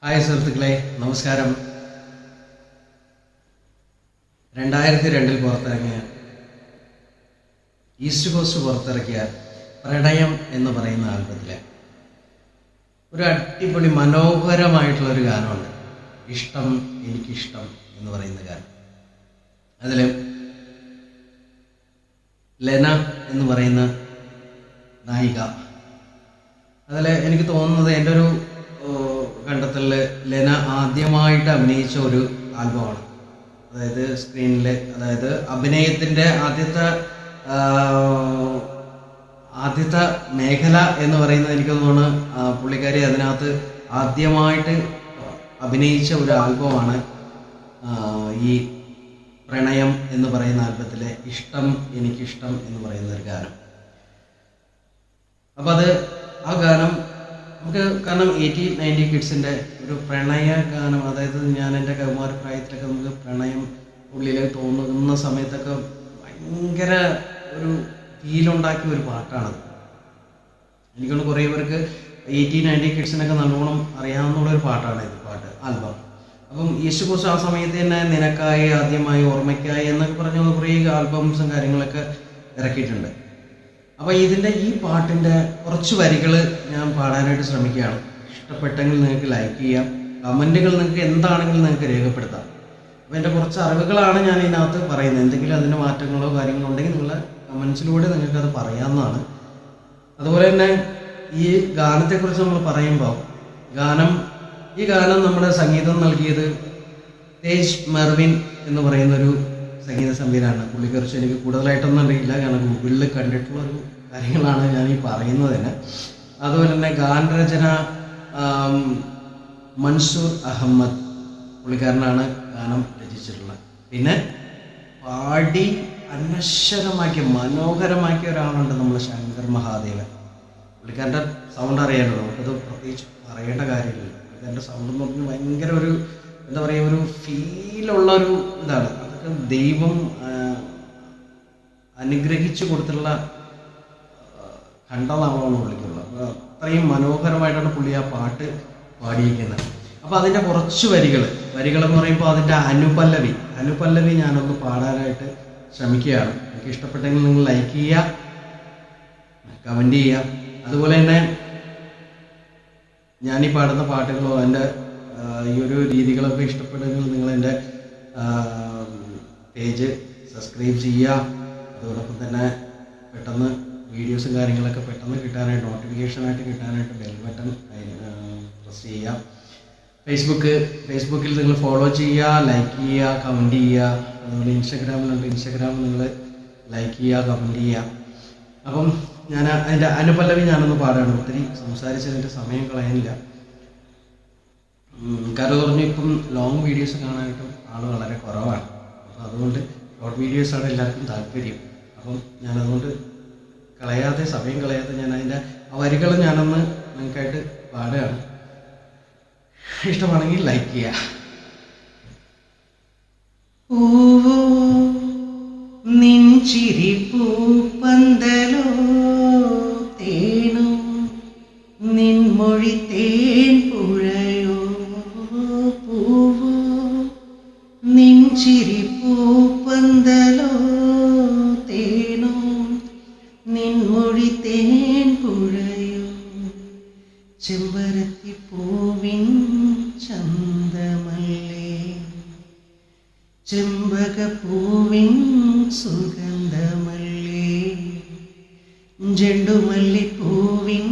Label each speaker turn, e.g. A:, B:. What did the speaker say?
A: Hi സുഹൃത്തുക്കളെ, നമസ്കാരം. 2002 പുറത്തിറങ്ങിയ ഈസ്റ്റ് കോസ്റ്റ് പുറത്തിറക്കിയ പ്രണയം എന്ന് പറയുന്ന ആൽബത്തിലെ ഒരു അടിപൊളി മനോഹരമായിട്ടുള്ളൊരു ഗാനമുണ്ട്. ഇഷ്ടം എനിക്കിഷ്ടം എന്ന് പറയുന്ന ഗാനം. അതിൽ ലെന എന്ന് പറയുന്ന നായിക, അതിൽ എനിക്ക് തോന്നുന്നത് എൻ്റെ ഒരു കണ്ടെത്തലിൽ ലെന ആദ്യമായിട്ട് അഭിനയിച്ച ഒരു ആൽബമാണ്. അതായത് സ്ക്രീനിൽ, അതായത് അഭിനയത്തിൻ്റെ ആദ്യത്തെ മേഖല എന്ന് പറയുന്നത് എനിക്ക് തോന്നുന്നു പുള്ളിക്കാരി അതിനകത്ത് ആദ്യമായിട്ട് അഭിനയിച്ച ഒരു ആൽബമാണ് ഈ പ്രണയം എന്ന് പറയുന്ന ആൽബത്തിലെ ഇഷ്ടം എനിക്കിഷ്ടം എന്ന് പറയുന്ന ഒരു ഗാനം. അപ്പം ആ ഗാനം നമുക്ക്, കാരണം 80-90 കിഡ്സിൻ്റെ ഒരു പ്രണയ ഗാനം, അതായത് ഞാൻ എൻ്റെ കൗമാര പ്രായത്തിലൊക്കെ നമുക്ക് പ്രണയം ഉള്ളിലേക്ക് തോന്നുന്ന സമയത്തൊക്കെ ഭയങ്കര ഒരു ഫീലുണ്ടാക്കിയ ഒരു പാട്ടാണത്. എനിക്കൊന്ന് കുറേ പേർക്ക് 80-90 കിഡ്സിനൊക്കെ നല്ലോണം അറിയാവുന്നൊരു പാട്ടാണ് ഇത്, ആൽബം. അപ്പം ഈസ്റ്റ് കോസ്റ്റ് ആ സമയത്ത് തന്നെ നിനക്കായി, ആദ്യമായി, ഓർമ്മയ്ക്കായി എന്നൊക്കെ പറഞ്ഞ കുറേ ആൽബംസും കാര്യങ്ങളൊക്കെ ഇറക്കിയിട്ടുണ്ട്. അപ്പോൾ ഇതിൻ്റെ ഈ പാട്ടിൻ്റെ കുറച്ച് വരികൾ ഞാൻ പാടാനായിട്ട് ശ്രമിക്കുകയാണ്. ഇഷ്ടപ്പെട്ടെങ്കിൽ നിങ്ങൾക്ക് ലൈക്ക് ചെയ്യാം, കമൻറ്റുകൾ നിങ്ങൾക്ക് എന്താണെങ്കിലും നിങ്ങൾക്ക് രേഖപ്പെടുത്താം. അപ്പോൾ എൻ്റെ കുറച്ച് അറിവുകളാണ് ഞാൻ ഇതിനകത്ത് പറയുന്നത്. എന്തെങ്കിലും അതിന് മാറ്റങ്ങളോ കാര്യങ്ങളോ ഉണ്ടെങ്കിൽ നിങ്ങൾ കമൻസിലൂടെ നിങ്ങൾക്കത് പറയാവുന്നതാണ്. അതുപോലെ തന്നെ ഈ ഗാനത്തെക്കുറിച്ച് നമ്മൾ പറയുമ്പോൾ ഈ ഗാനം നമ്മുടെ സംഗീതം നൽകിയത് തേജ് മെർവിൻ എന്ന് പറയുന്നൊരു സംഗീത സംവിധാനമാണ്. പുള്ളിക്കുറിച്ച് എനിക്ക് കൂടുതലായിട്ടൊന്നും അറിയില്ല, കാരണം ഗൂഗിളിൽ കണ്ടിട്ടുള്ളൊരു കാര്യങ്ങളാണ് ഞാൻ ഈ പറയുന്നത് തന്നെ. അതുപോലെ തന്നെ ഗാനരചന മൻസൂർ അഹമ്മദ്, പുള്ളിക്കാരനാണ് ഗാനം രചിച്ചിട്ടുള്ളത്. പിന്നെ പാടി അനശ്വരമാക്കിയ, മനോഹരമാക്കിയ ഒരാളുണ്ട്, നമ്മുടെ ശങ്കർ മഹാദേവൻ. പുള്ളിക്കാരൻ്റെ സൗണ്ട് അറിയാലോ, നമുക്കത് പ്രത്യേകിച്ച് പറയേണ്ട കാര്യമില്ല. പുള്ളിക്കാരൻ്റെ സൗണ്ട് എന്ന് പറഞ്ഞാൽ ഭയങ്കര ഒരു എന്താ പറയുക, ഒരു ഫീലുള്ളൊരു ഇതാണ്. അതൊക്കെ ദൈവം അനുഗ്രഹിച്ചു കൊടുത്തിട്ടുള്ള കണ്ടതാണെന്ന് പുള്ളിക്കുള്ളത്. അത്രയും മനോഹരമായിട്ടാണ് പുള്ളി ആ പാട്ട് പാടിയിരിക്കുന്നത്. അപ്പോൾ അതിൻ്റെ കുറച്ച് വരികളെന്ന് പറയുമ്പോൾ അതിൻ്റെ അനുപല്ലവി ഞാനൊന്ന് പാടാനായിട്ട് ശ്രമിക്കുകയാണ്. എനിക്ക് ഇഷ്ടപ്പെട്ടെങ്കിൽ നിങ്ങൾ ലൈക്ക് ചെയ്യുക, കമൻറ്റ് ചെയ്യുക. അതുപോലെ തന്നെ ഞാനീ പാടുന്ന പാട്ടുകളോ എൻ്റെ ഈ ഒരു രീതികളൊക്കെ ഇഷ്ടപ്പെട്ടെങ്കിൽ നിങ്ങൾ എൻ്റെ പേജ് സബ്സ്ക്രൈബ് ചെയ്യുക. അതോടൊപ്പം തന്നെ പെട്ടെന്ന് വീഡിയോസും കാര്യങ്ങളൊക്കെ പെട്ടെന്ന് കിട്ടാനായിട്ട്, നോട്ടിഫിക്കേഷനായിട്ട് കിട്ടാനായിട്ട് ബെൽ ബട്ടൺ പ്രസ് ചെയ്യുക. ഫേസ്ബുക്കിൽ നിങ്ങൾ ഫോളോ ചെയ്യുക, ലൈക്ക് ചെയ്യുക, കമൻറ്റ് ചെയ്യുക. അതുപോലെ ഇൻസ്റ്റഗ്രാമിൽ നിങ്ങൾ ലൈക്ക് ചെയ്യുക, കമൻറ്റ് ചെയ്യുക. അപ്പം ഞാൻ അതിൻ്റെ അനുപല്ലവി ഞാനൊന്ന് പാടുകയാണ്. ഒത്തിരി സംസാരിച്ചതിൻ്റെ സമയം കളയാനില്ല. കാരണം പറഞ്ഞു ഇപ്പം ലോങ് വീഡിയോസ് കാണാനായിട്ട് ആൾ വളരെ കുറവാണ്. അപ്പോൾ അതുകൊണ്ട് ഷോർട്ട് വീഡിയോസാണ് എല്ലാവർക്കും താല്പര്യം. അപ്പം ഞാനതുകൊണ്ട് സമയം കളയാതെ ഞാൻ അതിൻ്റെ ആ വരികൾ ഞാനൊന്ന് നിങ്ങൾക്കായിട്ട് പാടുകയാണ്. ഇഷ്ടമാണെങ്കിൽ ലൈക്ക് ചെയ്യുക. ഓ നിൻചിരി പൂപ്പന്തലോ തേനോ, നിൻമൊഴി തേൻ പുഴയോ പൂവോ, നിൻചിരി പൂപ്പന്തലോ തേനോ, നിൻമൊഴി തേൻ പുഴയോ, ചെമ്പരത്തി പൂവിൻ ചന്തമല്ലേ, ചെമ്പകപ്പൂവിൻ സുഗന്ധമല്ലേ, ജെണ്ടുമല്ലിപ്പൂവിൻ